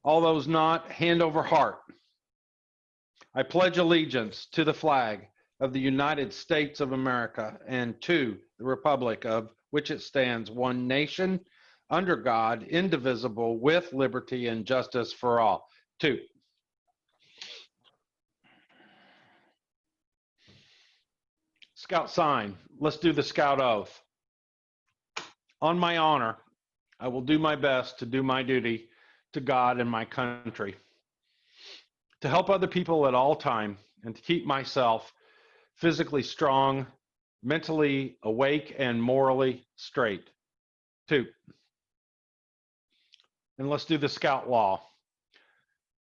All those not, hand over heart. I pledge allegiance to the flag of the United States of America and to the republic of which it stands, one nation, under God, indivisible, with liberty and justice for all. 2. Scout sign. Let's do the Scout oath. On my honor, I will do my best to do my duty to God and my country, to help other people at all time, and to keep myself physically strong, mentally awake, and morally straight. 2. And let's do the Scout law.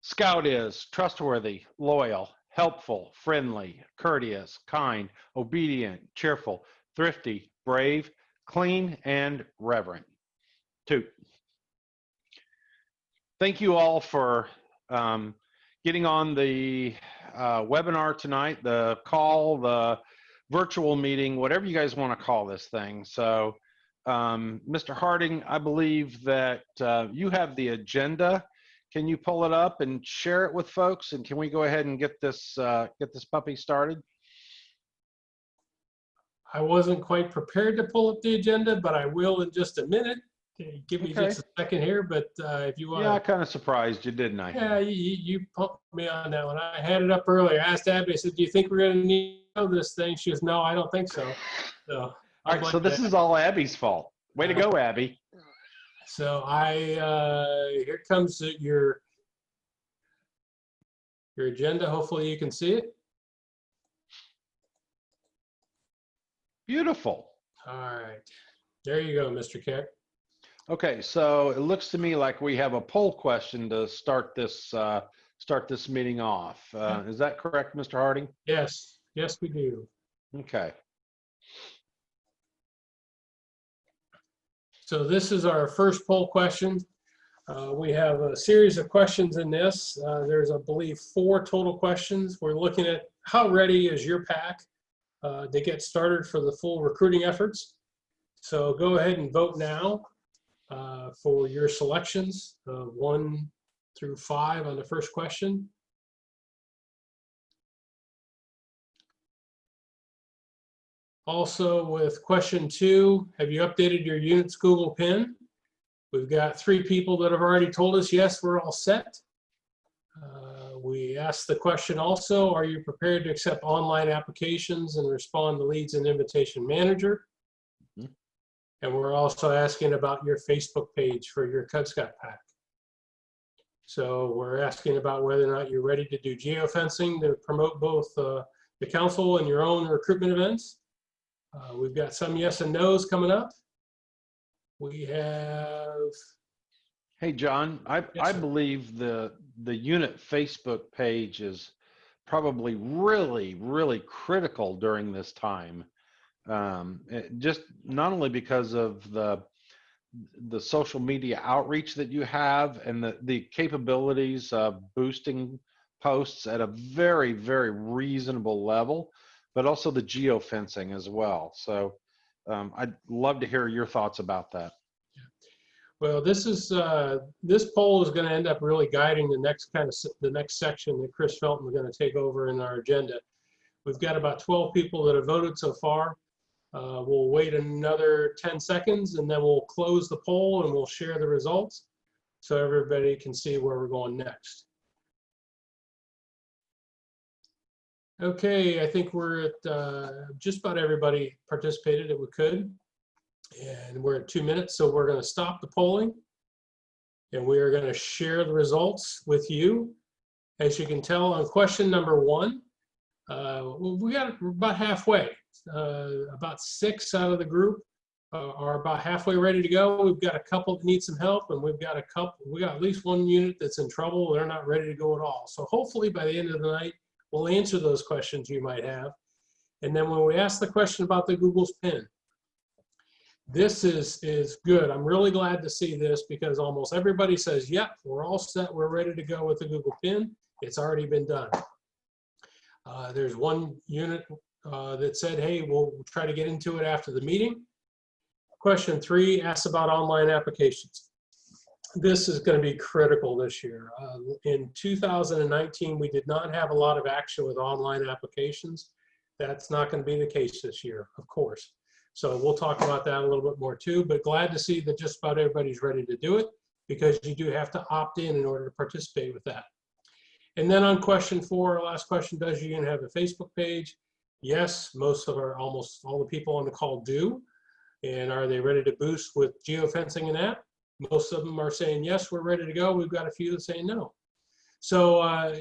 Scout is trustworthy, loyal, helpful, friendly, courteous, kind, obedient, cheerful, thrifty, brave, clean, and reverent. 2. Thank you all for getting on the webinar tonight, the call, the virtual meeting, whatever you guys want to call this thing. So, Mr. Harding, I believe that you have the agenda. Can you pull it up and share it with folks? And can we go ahead and get this puppy started? I wasn't quite prepared to pull up the agenda, but I will in just a minute. Give me just a second here, but if you want. Yeah, I kind of surprised you, didn't I? Yeah, you pumped me on that one. I had it up earlier. I asked Abby, I said, do you think we're going to need to know this thing? She goes, no, I don't think so. So, all right, so this is all Abby's fault. Way to go, Abby. So here comes your agenda. Hopefully you can see it. Beautiful. All right, there you go, Mr. Keck. Okay, so it looks to me like we have a poll question to start this meeting off. Is that correct, Mr. Harding? Yes, yes, we do. Okay. So this is our first poll question. We have a series of questions in this. There's, I believe, 4 total questions. We're looking at how ready is your PAC to get started for the full recruiting efforts. So go ahead and vote now for your selections, 1 through 5 on the first question. Also with question 2, have you updated your unit's Google PIN? We've got 3 people that have already told us, yes, we're all set. We asked the question also, are you prepared to accept online applications and respond to leads and invitation manager? Mm-hmm. And we're also asking about your Facebook page for your Cub Scout PAC. So we're asking about whether or not you're ready to do geofencing to promote both the council and your own recruitment events. We've got some yes and no's coming up. We have. Hey, John, I believe the unit Facebook page is probably really critical during this time. Just not only because of the social media outreach that you have and the capabilities of boosting posts at a very reasonable level, but also the geofencing as well. So I'd love to hear your thoughts about that. Well, this poll is going to end up really guiding the next section that Chris Felton is going to take over in our agenda. We've got about 12 people that have voted so far. We'll wait another 10 seconds and then we'll close the poll and we'll share the results so everybody can see where we're going next. Okay, I think we're at just about everybody participated that we could. And we're at 2 minutes, so we're going to stop the polling. And we are going to share the results with you. As you can tell on question number 1, we got about halfway. About 6 out of the group are about halfway ready to go. We've got a couple that need some help, and we got at least 1 unit that's in trouble. They're not ready to go at all. So hopefully by the end of the night, we'll answer those questions you might have. And then when we ask the question about the Google's PIN, this is good. I'm really glad to see this because almost everybody says, yep, we're all set. We're ready to go with the Google PIN. It's already been done. There's 1 unit that said, hey, we'll try to get into it after the meeting. Question 3 asks about online applications. this is going to be critical this year. In 2019, we did not have a lot of action with online applications. That's not going to be the case this year, of course. So we'll talk about that a little bit more too, but glad to see that just about everybody's ready to do it, because you do have to opt in order to participate with that. And then on question 4, last question, does your unit have a Facebook page? Yes, almost all the people on the call do. And are they ready to boost with geofencing and that? Most of them are saying, yes, we're ready to go. We've got a few that say no. So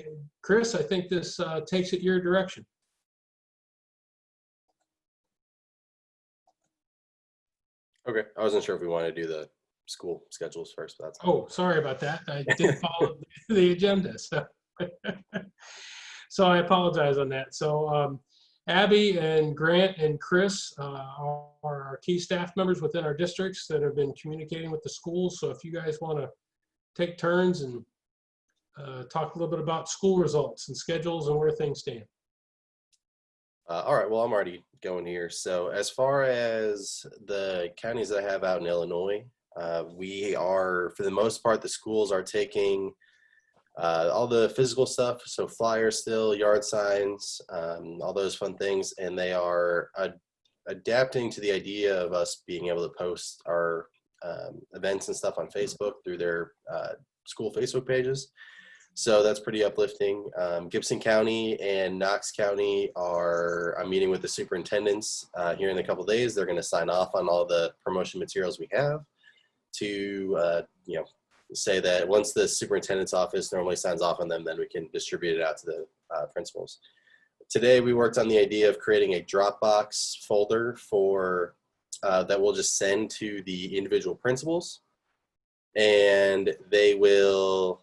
Chris, I think this takes it your direction. Okay, I wasn't sure if we wanted to do the school schedules first, but that's. Oh, sorry about that. I didn't follow the agenda. So, so I apologize on that. So Abby and Grant and Chris are our key staff members within our districts that have been communicating with the schools. So if you guys want to take turns and talk a little bit about school results and schedules and where things stand. All right, well, I'm already going here. So as far as the counties that I have out in Illinois, we are, for the most part, the schools are taking all the physical stuff, so flyers still, yard signs, all those fun things, and they are adapting to the idea of us being able to post our events and stuff on Facebook through their school Facebook pages. So that's pretty uplifting. Gibson County and Knox County I'm meeting with the superintendents here in a couple of days. They're going to sign off on all the promotion materials we have to, say that once the superintendent's office normally signs off on them, then we can distribute it out to the principals. Today, we worked on the idea of creating a Dropbox folder for that we'll just send to the individual principals, and they will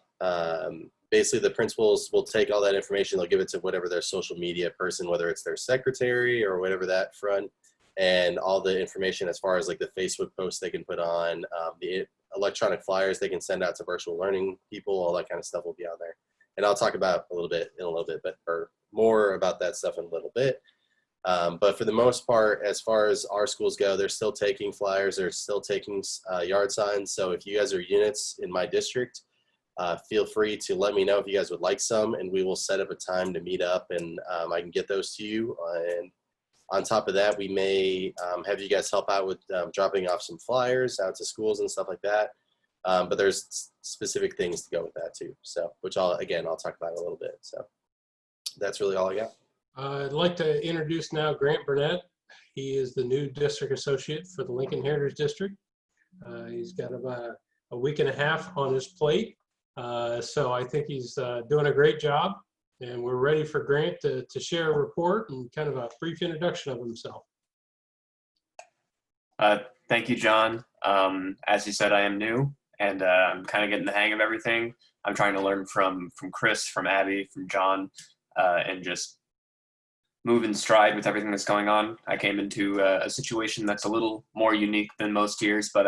basically, the principals will take all that information, they'll give it to whatever their social media person, whether it's their secretary or whatever that front, and all the information as far as like the Facebook posts they can put on, the electronic flyers they can send out to virtual learning people, all that kind of stuff will be on there. And I'll talk about in a little bit, or more about that stuff in a little bit. But for the most part, as far as our schools go, they're still taking flyers, they're still taking yard signs. So if you guys are units in my district, feel free to let me know if you guys would like some, and we will set up a time to meet up, and I can get those to you. And on top of that, we may have you guys help out with dropping off some flyers out to schools and stuff like that. But there's specific things to go with that too. So, which I'll talk about in a little bit. So that's really all I got. I'd like to introduce now Grant Burnett. He is the new district associate for the Lincoln Heritage District. He's got about a week and a half on his plate. So I think he's doing a great job, and we're ready for Grant to share a report and kind of a brief introduction of himself. Thank you, John. As you said, I am new, and I'm kind of getting the hang of everything. I'm trying to learn from Chris, from Abby, from John, and just move in stride with everything that's going on. I came into a situation that's a little more unique than most years, but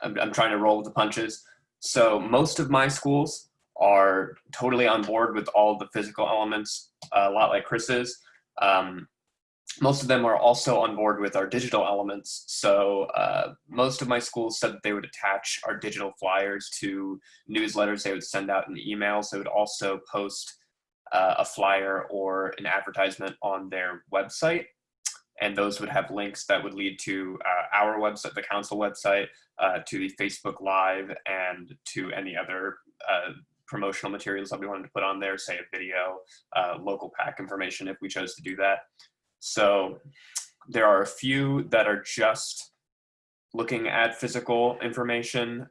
I'm trying to roll with the punches. So most of my schools are totally on board with all the physical elements, a lot like Chris is. Most of them are also on board with our digital elements. So most of my schools said that they would attach our digital flyers to newsletters they would send out in emails. They would also post a flyer or an advertisement on their website. And those would have links that would lead to our website, the council website, to the Facebook Live, and to any other promotional materials that we wanted to put on there, say a video, local pack information if we chose to do that. So there are a few that are just looking at physical information,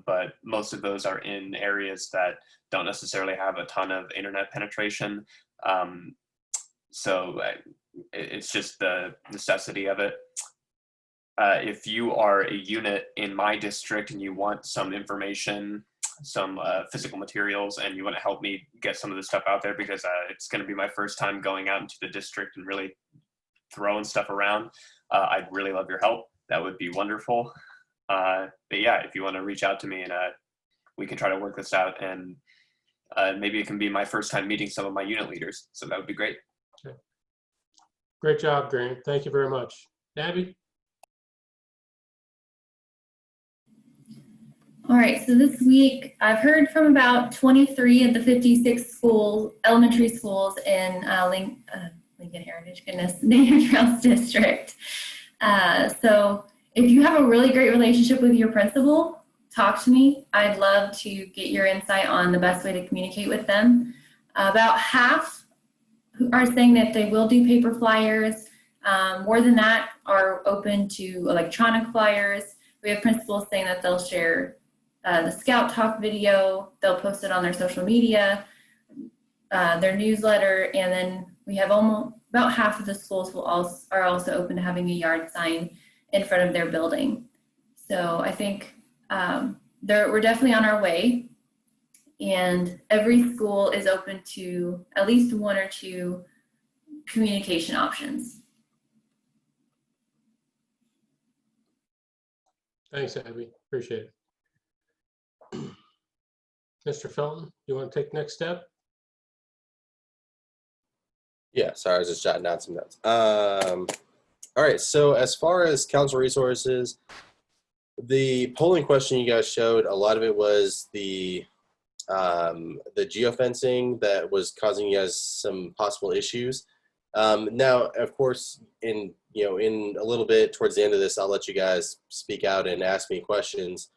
but most of those are in areas that don't necessarily have a ton of internet penetration. So it's just the necessity of it. If you are a unit in my district and you want some information, some physical materials, and you want to help me get some of this stuff out there, because it's going to be my first time going out into the district and really throwing stuff around, I'd really love your help. That would be wonderful. But yeah, if you want to reach out to me, and we can try to work this out, and maybe it can be my first time meeting some of my unit leaders. So that would be great. Okay. Great job, Grant. Thank you very much. Abby? All right, so this week I've heard from about 23 of the 56 schools, elementary schools in Lincoln Heritage, goodness, Indian Trails District. So if you have a really great relationship with your principal, talk to me. I'd love to get your insight on the best way to communicate with them. About half are saying that they will do paper flyers. More than that are open to electronic flyers. We have principals saying that they'll share the Scout Talk video, they'll post it on their social media, their newsletter, and then we have about half of the schools are also open to having a yard sign in front of their building. So I think we're definitely on our way, and every school is open to at least one or two communication options. Thanks, Abby. Appreciate it. Mr. Felton, you want to take the next step? Yeah, sorry, I was just jotting down some notes. All right, so as far as council resources, the polling question you guys showed, a lot of it was the geofencing that was causing you guys some possible issues. Now, of course, in a little bit towards the end of this, I'll let you guys speak out and ask me questions.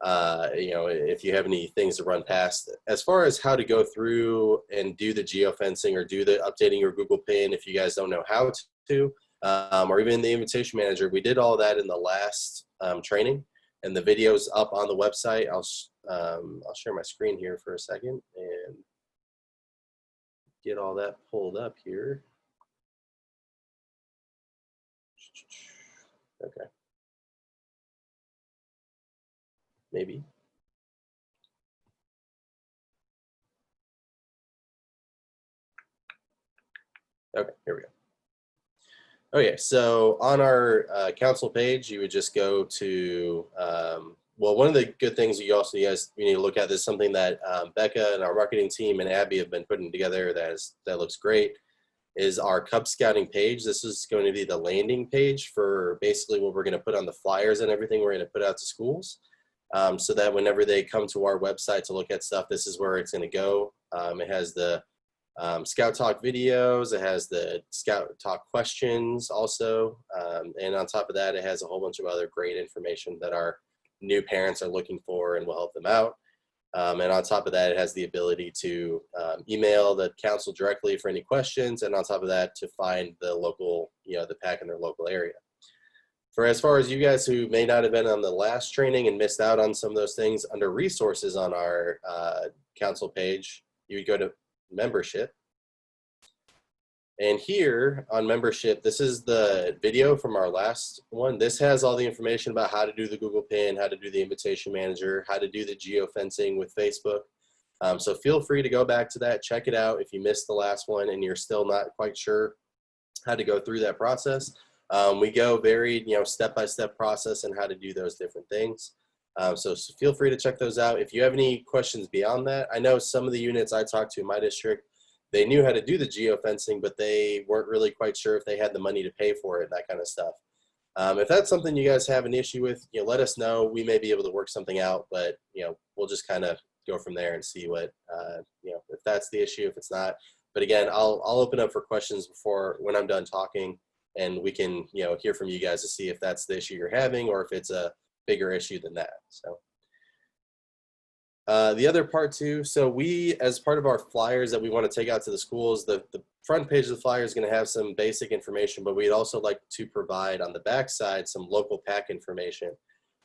If you have any things to run past. As far as how to go through and do the geofencing or do the updating your Google Pin, if you guys don't know how to, or even the invitation manager, we did all that in the last training, and the video's up on the website. I'll share my screen here for a second and get all that pulled up here. Okay. Maybe. Okay, here we go. Okay, so on our council page, you would just go to, well, one of the good things you need to look at is something that Becca and our marketing team and Abby have been putting together that looks great, is our Cub Scouting page. This is going to be the landing page for basically what we're going to put on the flyers and everything we're going to put out to schools. So that whenever they come to our website to look at stuff, this is where it's going to go. It has the Scout Talk videos, it has the Scout Talk questions also, and on top of that, it has a whole bunch of other great information that our new parents are looking for and will help them out. And on top of that, it has the ability to email the council directly for any questions, and on top of that, to find the local, the pack in their local area. For as far as you guys who may not have been on the last training and missed out on some of those things, under resources on our council page, you would go to membership. And here on membership, this is the video from our last one. This has all the information about how to do the Google Pin, how to do the invitation manager, how to do the geofencing with Facebook. So feel free to go back to that, check it out if you missed the last one and you're still not quite sure how to go through that process. We go very, step-by-step process and how to do those different things. So feel free to check those out. If you have any questions beyond that, I know some of the units I talked to in my district, they knew how to do the geofencing, but they weren't really quite sure if they had the money to pay for it and that kind of stuff. If that's something you guys have an issue with, let us know. We may be able to work something out, but we'll just kind of go from there and see what, if that's the issue, if it's not. But again, I'll open up for questions when I'm done talking, and we can hear from you guys to see if that's the issue you're having or if it's a bigger issue than that. So the other part too, so we, as part of our flyers that we want to take out to the schools, the front page of the flyer is going to have some basic information, but we'd also like to provide on the back side some local pack information.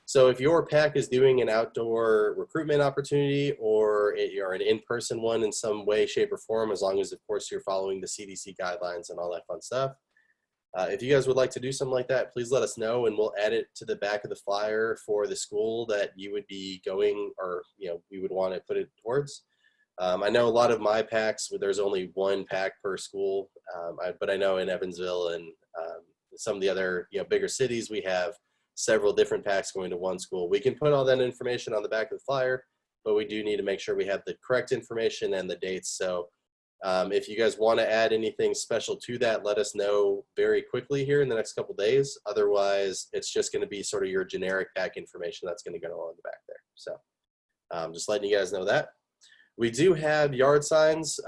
So if your pack is doing an outdoor recruitment opportunity or you're an in-person one in some way, shape, or form, as long as, of course, you're following the CDC guidelines and all that fun stuff. If you guys would like to do something like that, please let us know, and we'll add it to the back of the flyer for the school that you would be going, or we would want to put it towards. I know a lot of my packs, there's only one pack per school, but I know in Evansville and some of the other bigger cities, we have several different packs going to one school. We can put all that information on the back of the flyer, but we do need to make sure we have the correct information and the dates. So if you guys want to add anything special to that, let us know very quickly here in the next couple days. Otherwise, it's just going to be sort of your generic pack information that's going to go on the back there. So Just letting you guys know that. We do have yard signs,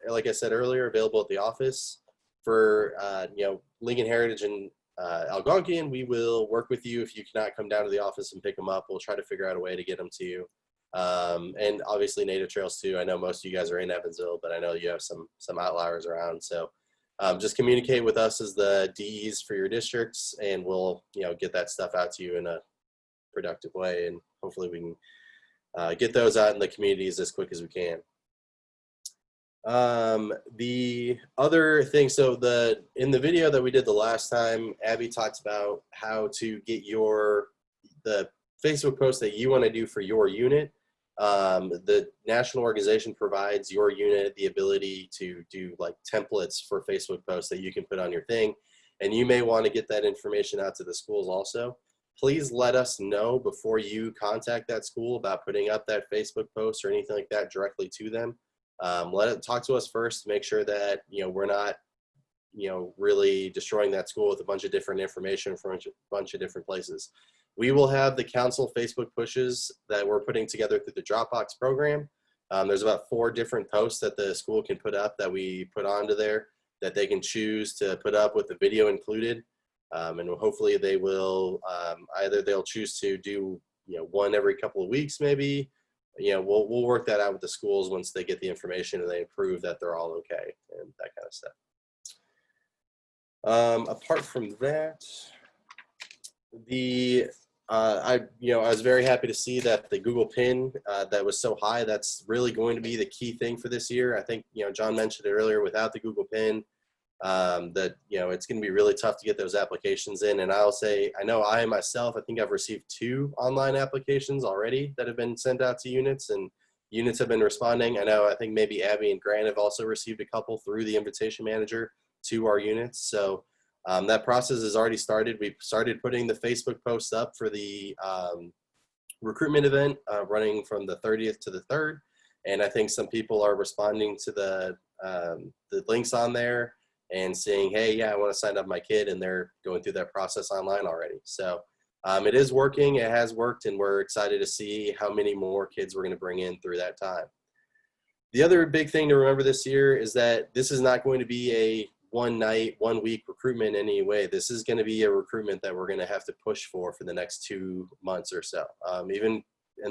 like I said earlier, available at the office for Lincoln Heritage and Algonquian. We will work with you if you cannot come down to the office and pick them up. We'll try to figure out a way to get them to you. And obviously Native Trails too. I know most of you guys are in Evansville, but I know you have some outliers around. So just communicate with us as the DEs for your districts, and we'll get that stuff out to you in a productive way, and hopefully we can get those out in the communities as quick as we can. The other thing, so in the video that we did the last time, Abby talked about how to get the Facebook post that you want to do for your unit. The national organization provides your unit the ability to do like templates for Facebook posts that you can put on your thing, and you may want to get that information out to the schools also. Please let us know before you contact that school about putting up that Facebook post or anything like that directly to them. Talk to us first to make sure that we're not really destroying that school with a bunch of different information from a bunch of different places. We will have the council Facebook pushes that we're putting together through the Dropbox program. There's about 4 different posts that the school can put up that we put onto there that they can choose to put up with the video included. And hopefully they will either they'll choose to do one every couple of weeks maybe. We'll work that out with the schools once they get the information and they approve that they're all okay and that kind of stuff. Apart from that, I was very happy to see that the Google Pin that was so high, that's really going to be the key thing for this year. I think John mentioned it earlier, without the Google Pin, that it's going to be really tough to get those applications in. And I'll say, I know I myself, I think I've received 2 online applications already that have been sent out to units, and units have been responding. I think maybe Abby and Grant have also received a couple through the invitation manager to our units. So that process has already started. We've started putting the Facebook posts up for the recruitment event running from the 30th to the 3rd. And I think some people are responding to the links on there and saying, hey, yeah, I want to sign up my kid, and they're going through that process online already. So it is working, it has worked, and we're excited to see how many more kids we're going to bring in through that time. The other big thing to remember this year is that this is not going to be a 1 night, 1 week recruitment anyway. This is going to be a recruitment that we're going to have to push for the next 2 months or so. And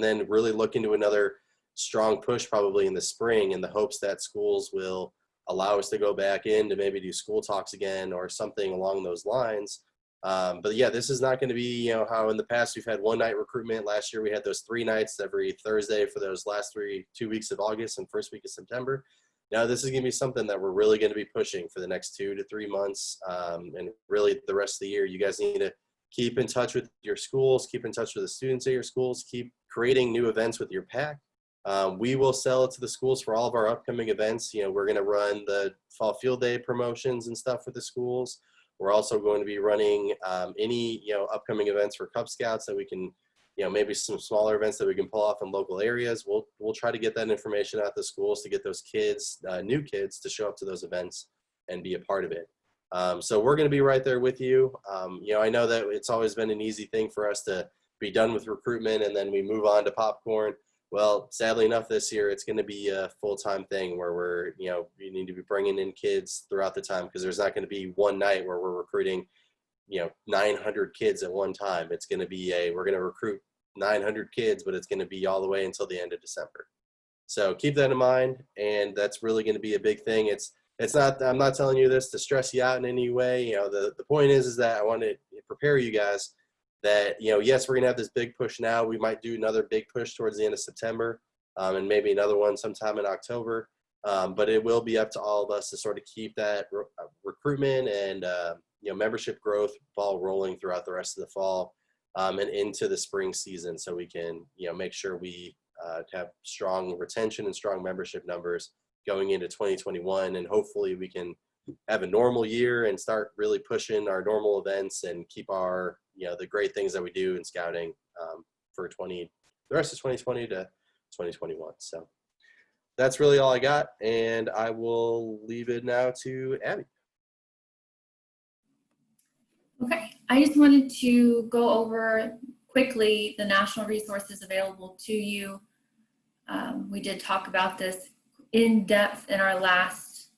then really look into another strong push probably in the spring, in the hopes that schools will allow us to go back in to maybe do school talks again or something along those lines. But yeah, this is not going to be, how in the past we've had 1 night recruitment. Last year we had those 3 nights every Thursday for those last 2 weeks of August and first week of September. Now this is going to be something that we're really going to be pushing for the next 2 to 3 months, and really the rest of the year. You guys need to keep in touch with your schools, keep in touch with the students at your schools, keep creating new events with your pack. We will sell it to the schools for all of our upcoming events. We're going to run the fall field day promotions and stuff for the schools. We're also going to be running any upcoming events for Cub Scouts that we can, maybe some smaller events that we can pull off in local areas. We'll try to get that information out to schools to get those kids, new kids, to show up to those events and be a part of it. So we're going to be right there with you. I know that it's always been an easy thing for us to be done with recruitment and then we move on to popcorn. Well, sadly enough, this year it's going to be a full-time thing where we need to be bringing in kids throughout the time, because there's not going to be 1 night where we're recruiting 900 kids at one time. It's going to be we're going to recruit 900 kids, but it's going to be all the way until the end of December. So keep that in mind, and that's really going to be a big thing. It's not, I'm not telling you this to stress you out in any way. The point is that I want to prepare you guys that, yes, we're going to have this big push now. We might do another big push towards the end of September, and maybe another one sometime in October. But it will be up to all of us to sort of keep that recruitment and membership growth ball rolling throughout the rest of the fall and into the spring season, so we can make sure we have strong retention and strong membership numbers going into 2021, and hopefully we can have a normal year and start really pushing our normal events and keep our the great things that we do in scouting for the rest of 2020 to 2021. So that's really all I got, and I will leave it now to Abby. Okay, I just wanted to go over quickly the national resources available to you We did talk about this in depth in our last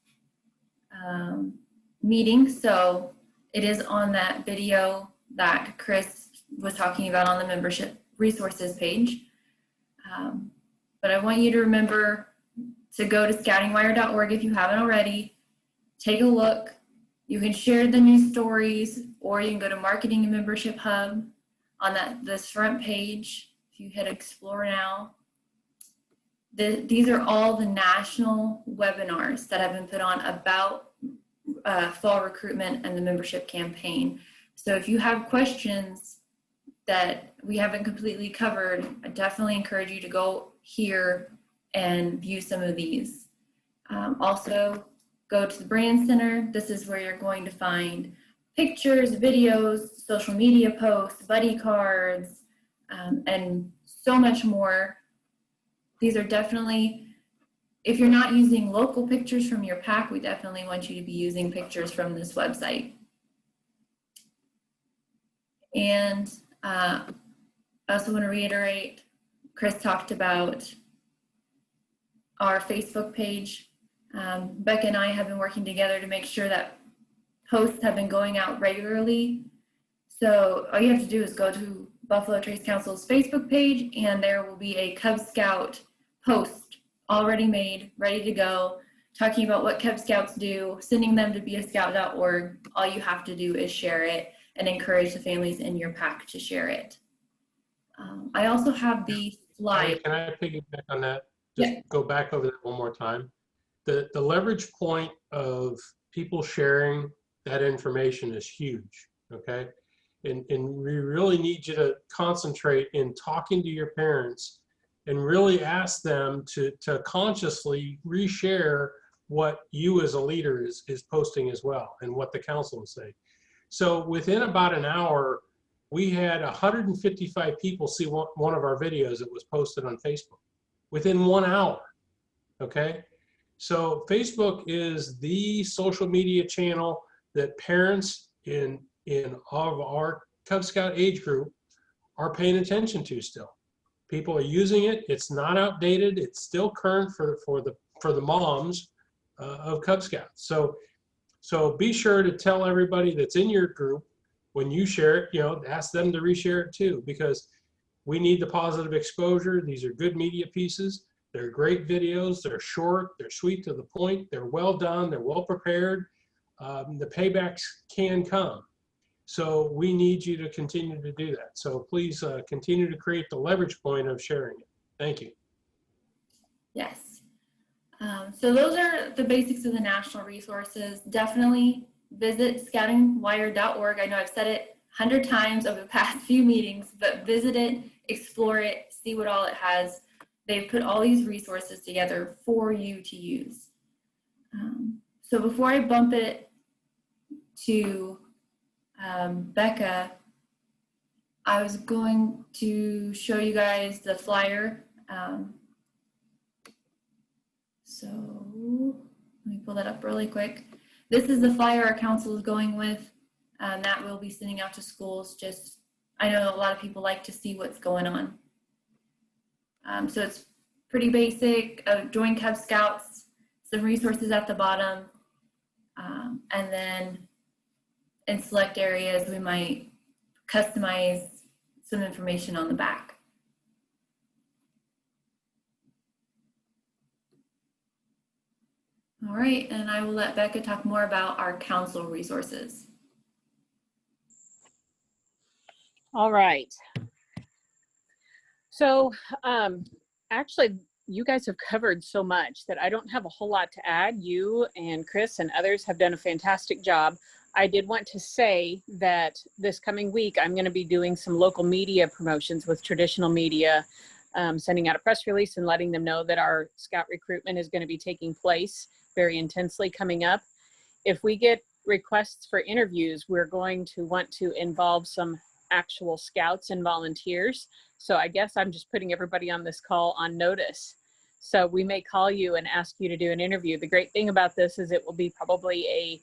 meeting, so it is on that video that Chris was talking about on the membership resources page. But I want you to remember to go to scoutingwire.org if you haven't already. Take a look. You can share the news stories, or you can go to Marketing and Membership Hub on this front page. If you hit Explore Now, these are all the national webinars that have been put on about fall recruitment and the membership campaign. So if you have questions that we haven't completely covered, I definitely encourage you to go here and view some of these. Also, go to the Brand Center. This is where you're going to find pictures, videos, social media posts, buddy cards, and so much more. These are definitely, if you're not using local pictures from your pack, we definitely want you to be using pictures from this website. And I also want to reiterate, Chris talked about our Facebook page. Becca and I have been working together to make sure that posts have been going out regularly. So all you have to do is go to Buffalo Trace Council's Facebook page, and there will be a Cub Scout post already made, ready to go, talking about what Cub Scouts do, sending them to beascout.org. All you have to do is share it and encourage the families in your pack to share it. I also have the slide. Can I piggyback on that? Just go back over that one more time. The leverage point of people sharing that information is huge, okay? And we really need you to concentrate in talking to your parents and really ask them to consciously reshare what you as a leader is posting as well, and what the council is saying. So within about an hour, we had 155 people see one of our videos that was posted on Facebook within 1 hour, okay? So Facebook is the social media channel that parents in all of our Cub Scout age group are paying attention to still. People are using it. It's not outdated. It's still current for the moms of Cub Scouts. So be sure to tell everybody that's in your group when you share it, ask them to reshare it too, because we need the positive exposure. These are good media pieces. They're great videos. They're short. They're sweet to the point. They're well done. They're well prepared. The paybacks can come. So we need you to continue to do that. So please continue to create the leverage point of sharing it. Thank you. Yes. So those are the basics of the national resources. Definitely visit scoutingwire.org. I know I've said it 100 times over the past few meetings, but visit it, explore it, see what all it has. They've put all these resources together for you to use. So before I bump it to Becca, I was going to show you guys the flyer. So let me pull that up really quick. This is the flyer our council is going with, that we'll be sending out to schools. I know a lot of people like to see what's going on. So it's pretty basic. Join Cub Scouts, some resources at the bottom, and then in select areas we might customize some information on the back. All right, and I will let Becca talk more about our council resources. All right. So actually, you guys have covered so much that I don't have a whole lot to add. You and Chris and others have done a fantastic job. I did want to say that this coming week, I'm going to be doing some local media promotions with traditional media, sending out a press release and letting them know that our Scout recruitment is going to be taking place very intensely coming up. If we get requests for interviews, we're going to want to involve some actual Scouts and volunteers. So I guess I'm just putting everybody on this call on notice. So we may call you and ask you to do an interview. The great thing about this is it will be probably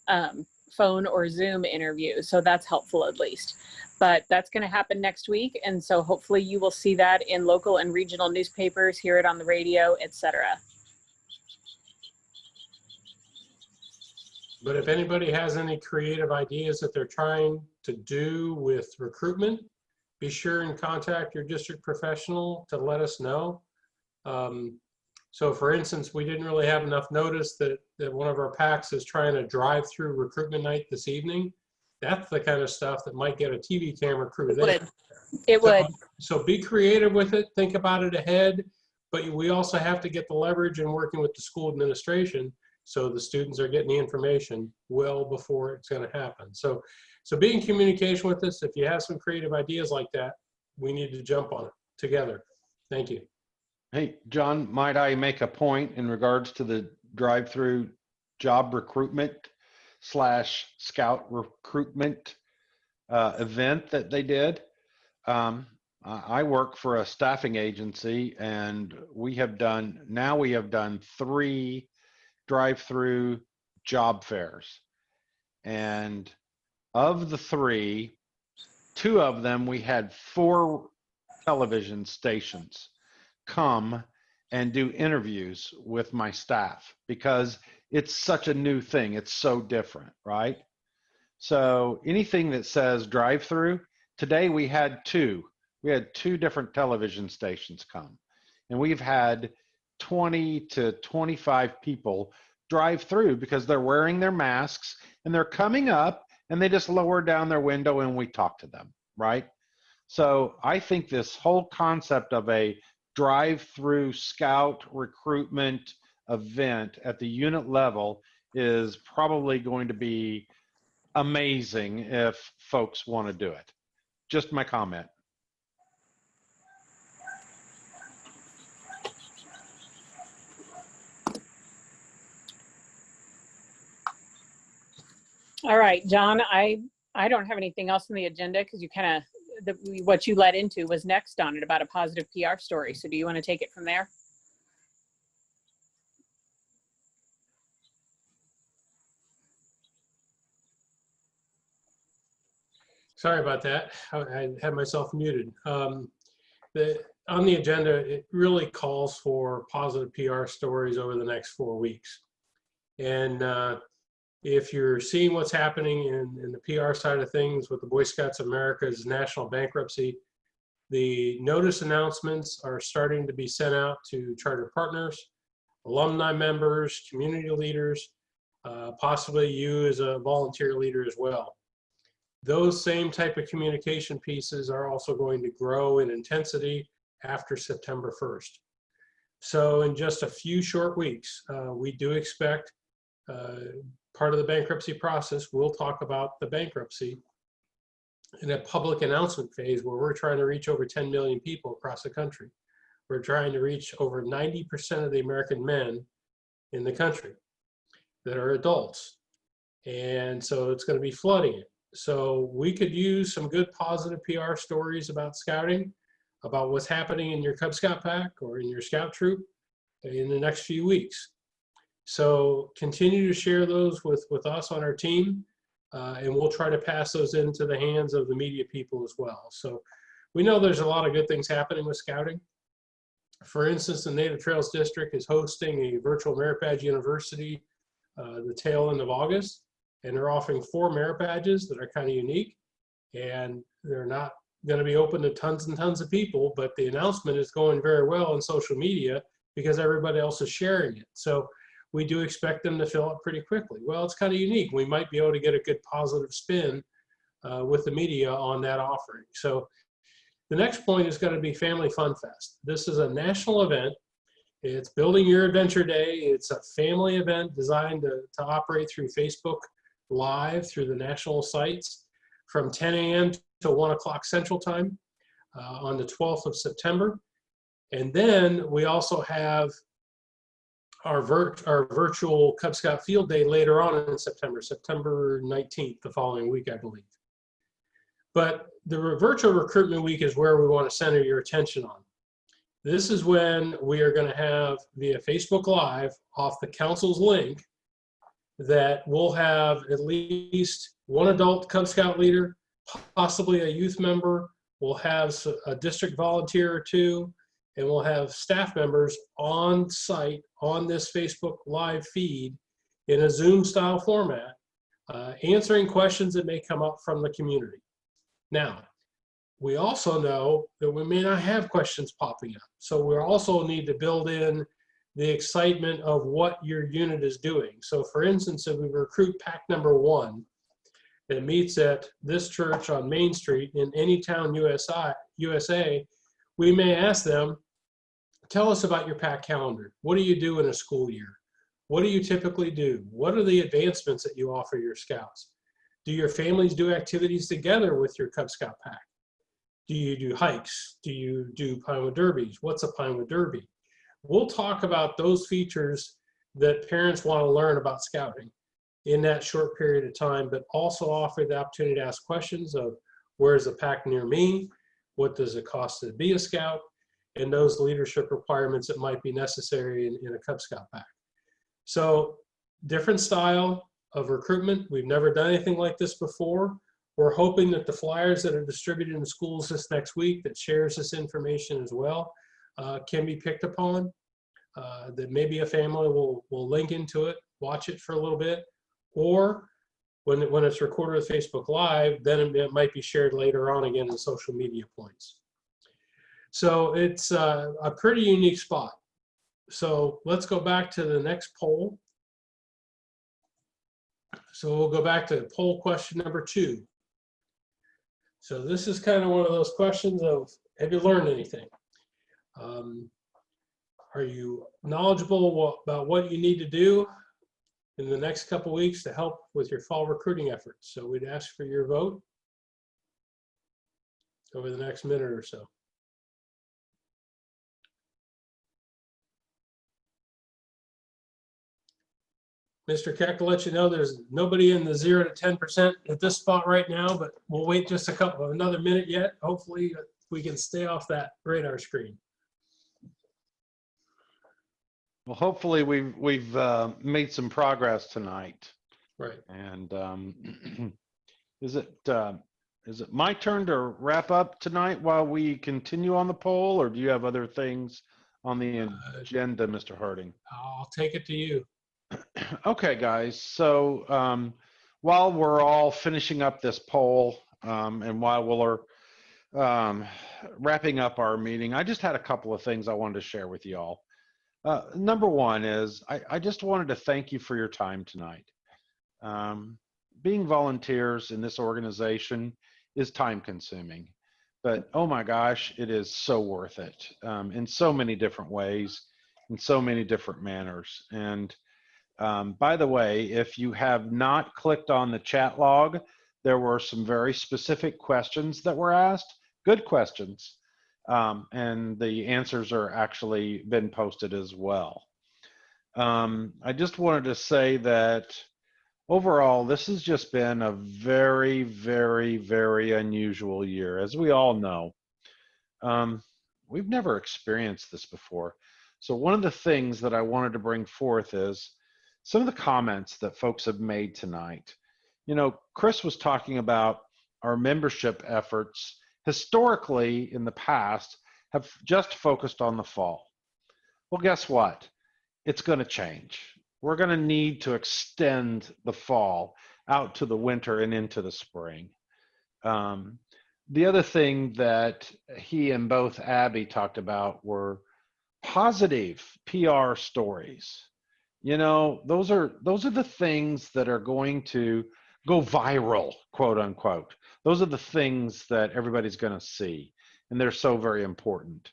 a phone or Zoom interview. So that's helpful at least. But that's going to happen next week. And so hopefully you will see that in local and regional newspapers, hear it on the radio, etc. But if anybody has any creative ideas that they're trying to do with recruitment, be sure and contact your district professional to let us know. So for instance, we didn't really have enough notice that one of our PACs is trying to drive through recruitment night this evening. That's the kind of stuff that might get a TV camera crew there. It would. So be creative with it, think about it ahead, but we also have to get the leverage in working with the school administration so the students are getting the information well before it's going to happen. So be in communication with us. If you have some creative ideas like that, we need to jump on it together. Thank you. Hey, John, might I make a point in regards to the drive-through job recruitment / scout recruitment event that they did? I work for a staffing agency, and we have done 3 drive-through job fairs. And of the 3, 2 of them, we had 4 television stations come and do interviews with my staff because it's such a new thing. It's so different, right? So anything that says drive-through, today we had 2. We had 2 different television stations come, and we've had 20 to 25 people drive through because they're wearing their masks and they're coming up and they just lower down their window and we talk to them, right? So I think this whole concept of a drive-through scout recruitment event at the unit level is probably going to be amazing if folks want to do it. Just my comment. All right, John, I don't have anything else on the agenda because you kind of, what you led into was next on it about a positive PR story. So do you want to take it from there? Sorry about that. I had myself muted. On the agenda, it really calls for positive PR stories over the next 4 weeks. And if you're seeing what's happening in the PR side of things with the Boy Scouts of America's national bankruptcy, the notice announcements are starting to be sent out to charter partners, alumni members, community leaders, possibly you as a volunteer leader as well. Those same type of communication pieces are also going to grow in intensity after September 1st. So in just a few short weeks, we do expect part of the bankruptcy process, we'll talk about the bankruptcy in a public announcement phase where we're trying to reach over 10 million people across the country. We're trying to reach over 90% of the American men in the country that are adults. And so it's going to be flooding it. So we could use some good positive PR stories about scouting, about what's happening in your Cub Scout pack or in your scout troop in the next few weeks. So continue to share those with us on our team, and we'll try to pass those into the hands of the media people as well. So we know there's a lot of good things happening with scouting. For instance, the Native Trails District is hosting a virtual Merit Badge University the tail end of August, and they're offering 4 Merit Badges that are kind of unique, and they're not going to be open to tons and tons of people, but the announcement is going very well on social media because everybody else is sharing it. So we do expect them to fill up pretty quickly. Well, it's kind of unique. We might be able to get a good positive spin with the media on that offering. So the next point is going to be Family Fun Fest. This is a national event. It's Building Your Adventure Day. It's a family event designed to operate through Facebook Live through the national sites from 10 a.m. to 1 o'clock Central Time on the 12th of September. And then we also have our virtual Cub Scout Field Day later on in September 19th, the following week, I believe. But the virtual recruitment week is where we want to center your attention on. This is when we are going to have via Facebook Live off the council's link that we'll have at least one adult Cub Scout leader, possibly a youth member. We'll have a district volunteer or two, and we'll have staff members on site on this Facebook Live feed in a Zoom style format, answering questions that may come up from the community. Now, we also know that we may not have questions popping up. So we also need to build in the excitement of what your unit is doing. So for instance, if we recruit pack number 1 that meets at this church on Main Street in any town USA, we may ask them, tell us about your pack calendar. What do you do in a school year? What do you typically do? What are the advancements that you offer your scouts? Do your families do activities together with your Cub Scout pack? Do you do hikes? Do you do Pinewood Derbies? What's a Pinewood Derby? We'll talk about those features that parents want to learn about scouting in that short period of time, but also offer the opportunity to ask questions of where's the pack near me? What does it cost to be a scout? And those leadership requirements that might be necessary in a Cub Scout pack. So different style of recruitment. We've never done anything like this before. We're hoping that the flyers that are distributed in the schools this next week that shares this information as well can be picked upon. That maybe a family will link into it, watch it for a little bit, or when it's recorded with Facebook Live, then it might be shared later on again in social media points. So it's a pretty unique spot. So let's go back to the next poll. So we'll go back to poll question number 2. So this is kind of one of those questions of, have you learned anything? Are you knowledgeable about what you need to do in the next couple weeks to help with your fall recruiting efforts? So we'd ask for your vote over the next minute or so. Mr. Keck will let you know there's nobody in the 0 to 10% at this spot right now, but we'll wait just another minute yet. Hopefully we can stay off that radar screen. Well, hopefully we've made some progress tonight. Right. And is it my turn to wrap up tonight while we continue on the poll, or do you have other things on the agenda, Mr. Harding? I'll take it to you. Okay, guys. So while we're all finishing up this poll and while we're wrapping up our meeting, I just had a couple of things I wanted to share with you all. Number one is I just wanted to thank you for your time tonight. Being volunteers in this organization is time consuming, but oh my gosh, it is so worth it in so many different ways, in so many different manners. And by the way, if you have not clicked on the chat log, there were some very specific questions that were asked, good questions, and the answers are actually been posted as well. I just wanted to say that overall, this has just been a very, very, very unusual year. As we all know, we've never experienced this before. So one of the things that I wanted to bring forth is some of the comments that folks have made tonight. You know, Chris was talking about our membership efforts historically in the past have just focused on the fall. Well, guess what? It's going to change. We're going to need to extend the fall out to the winter and into the spring. The other thing that he and both Abby talked about were positive PR stories. You know, those are the things that are going to go viral, quote unquote. Those are the things that everybody's going to see, and they're so very important.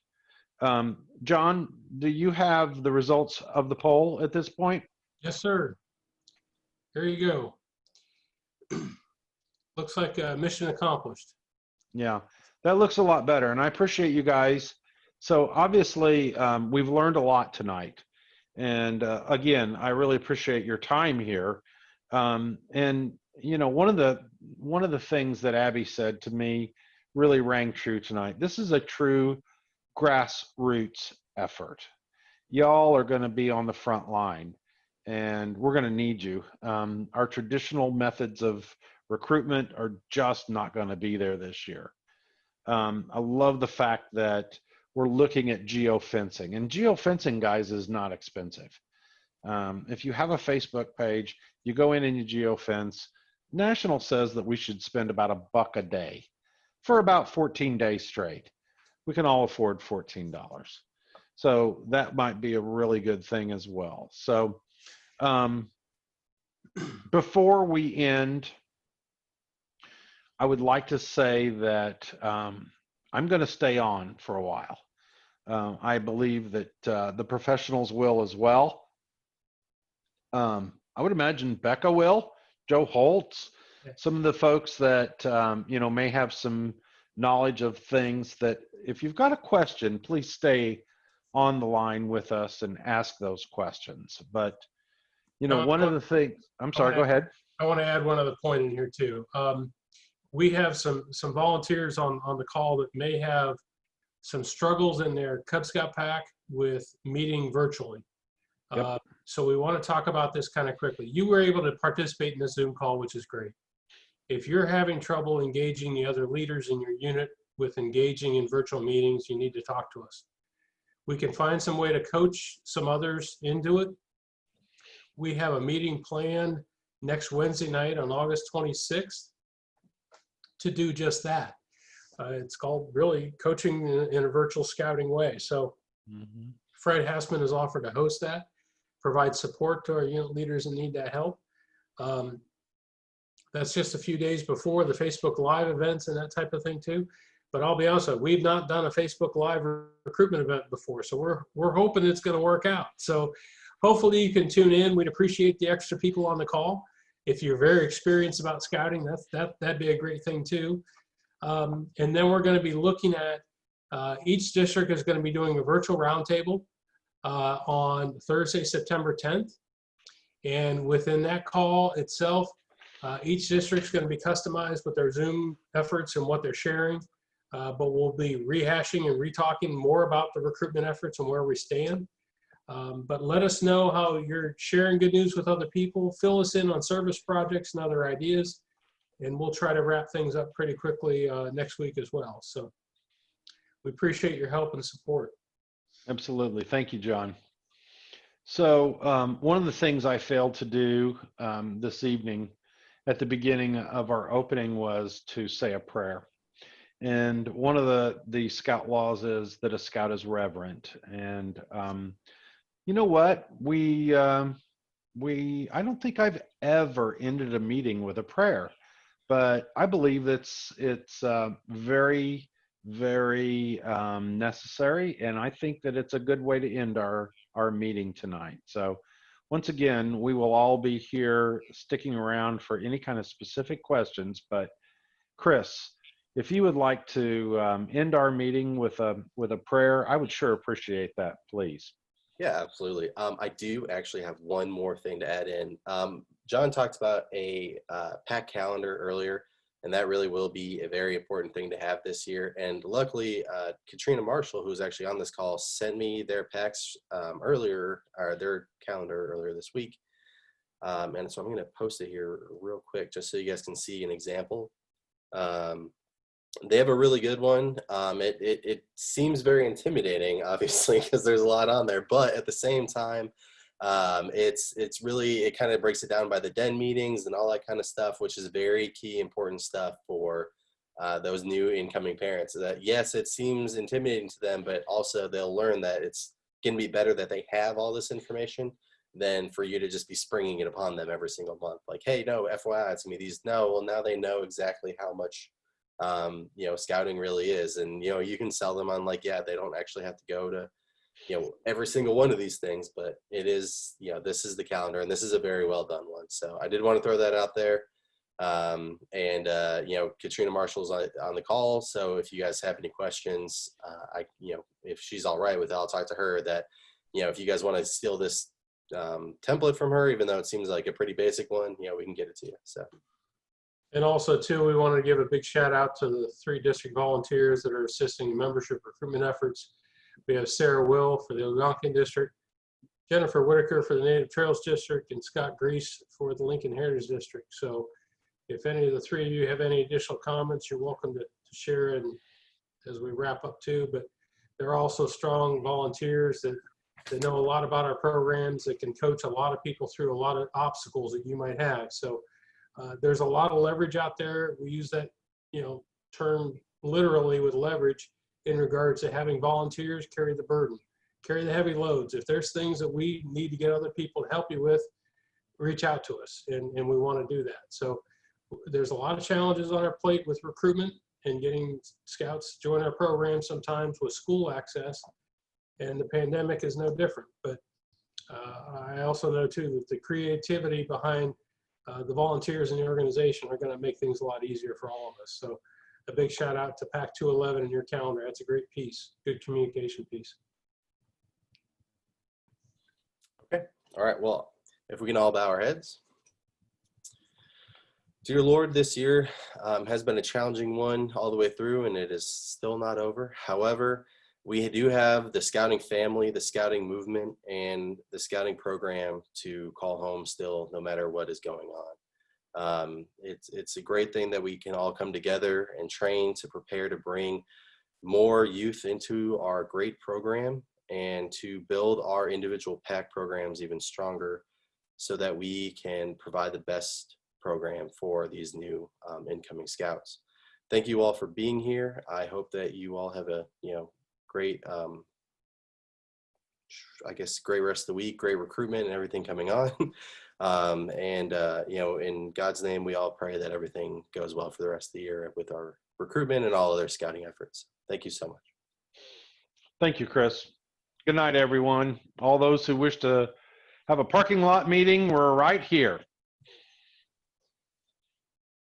John, do you have the results of the poll at this point? Yes, sir. There you go. Looks like mission accomplished. Yeah, that looks a lot better, and I appreciate you guys. So obviously, we've learned a lot tonight. And again, I really appreciate your time here. And you know, one of the things that Abby said to me really rang true tonight. This is a true grassroots effort. Y'all are going to be on the front line, and we're going to need you. Our traditional methods of recruitment are just not going to be there this year. I love the fact that we're looking at geofencing, and geofencing, guys, is not expensive. If you have a Facebook page, you go in and you geofence. National says that we should spend about $1 a day for about 14 days straight. We can all afford $14. So that might be a really good thing as well. So before we end, I would like to say that I'm going to stay on for a while. I believe that the professionals will as well. I would imagine Becca will, Joe Holtz, some of the folks that may have some knowledge of things that if you've got a question, please stay on the line with us and ask those questions. But one of the things, I'm sorry, go ahead. I want to add one other point in here too. We have some volunteers on the call that may have some struggles in their Cub Scout pack with meeting virtually. Yep. So we want to talk about this kind of quickly. You were able to participate in the Zoom call, which is great. If you're having trouble engaging the other leaders in your unit with engaging in virtual meetings, you need to talk to us. We can find some way to coach some others into it. We have a meeting planned next Wednesday night on August 26th to do just that. It's called really coaching in a virtual scouting way. So Fred Hassman has offered to host that, provide support to our unit leaders that need that help. That's just a few days before the Facebook Live events and that type of thing too. But I'll be honest with you, we've not done a Facebook Live recruitment event before. So we're hoping it's going to work out. So hopefully you can tune in. We'd appreciate the extra people on the call. If you're very experienced about scouting, that'd be a great thing too. And then we're going to be looking at, each district is going to be doing a virtual roundtable on Thursday, September 10th. And within that call itself, each district's going to be customized with their Zoom efforts and what they're sharing. But we'll be rehashing and re-talking more about the recruitment efforts and where we stand. But let us know how you're sharing good news with other people. Fill us in on service projects and other ideas. And we'll try to wrap things up pretty quickly next week as well. So we appreciate your help and support. Absolutely. Thank you, John. So one of the things I failed to do this evening at the beginning of our opening was to say a prayer. And one of the scout laws is that a scout is reverent. And you know what? I don't think I've ever ended a meeting with a prayer, but I believe it's very, very necessary. And I think that it's a good way to end our meeting tonight. So once again, we will all be here sticking around for any kind of specific questions, but Chris, if you would like to end our meeting with a prayer, I would sure appreciate that, please. Yeah, absolutely. I do actually have one more thing to add in. John talked about a pack calendar earlier, and that really will be a very important thing to have this year. And luckily, Katrina Marshall, who's actually on this call, sent me their packs earlier, or their calendar earlier this week. And so I'm going to post it here real quick just so you guys can see an example. They have a really good one. It seems very intimidating, obviously, because there's a lot on there, but at the same time, it's really, it kind of breaks it down by the den meetings and all that kind of stuff, which is very key, important stuff for those new incoming parents. That yes, it seems intimidating to them, but also they'll learn that it's going to be better that they have all this information than for you to just be springing it upon them every single month. Like, hey, no, FYI, it's going to be these. No, well, now they know exactly how much scouting really is. And, you can sell them on like, yeah, they don't actually have to go to, every single one of these things, but it is, this is the calendar and this is a very well done one. So I did want to throw that out there. Katrina Marshall's on the call. So if you guys have any questions, if she's all right with it, I'll talk to her that, if you guys want to steal this template from her, even though it seems like a pretty basic one, we can get it to you. So. And also, too, we want to give a big shout out to the 3 district volunteers that are assisting in membership recruitment efforts. We have Sarah Will for the Algonquin district, Jennifer Whitaker for the Native Trails District and Scott Grease for the Lincoln Heritage District. So if any of the three of you have any additional comments, you're welcome to share it as we wrap up too. But they're also strong volunteers that know a lot about our programs, that can coach a lot of people through a lot of obstacles that you might have. So there's a lot of leverage out there. We use that, term literally with leverage in regards to having volunteers carry the burden, carry the heavy loads. If there's things that we need to get other people to help you with, reach out to us, and we want to do that. So there's a lot of challenges on our plate with recruitment and getting scouts to join our program, sometimes with school access, and the pandemic is no different. But I also know too that the creativity behind the volunteers in the organization are going to make things a lot easier for all of us. So a big shout out to PAC 211 in your calendar. That's a great piece, good communication piece. Okay. All right. Well, if we can all bow our heads. Dear Lord, this year has been a challenging one all the way through, and it is still not over. However, we do have the scouting family, the scouting movement, and the scouting program to call home still, no matter what is going on. It's a great thing that we can all come together and train to prepare to bring more youth into our great program and to build our individual PAC programs even stronger so that we can provide the best program for these new incoming scouts. Thank you all for being here. I hope that you all have a great great rest of the week, great recruitment and everything coming on. In God's name, we all pray that everything goes well for the rest of the year with our recruitment and all other scouting efforts. Thank you so much. Thank you, Chris. Good night, everyone. All those who wish to have a parking lot meeting, we're right here.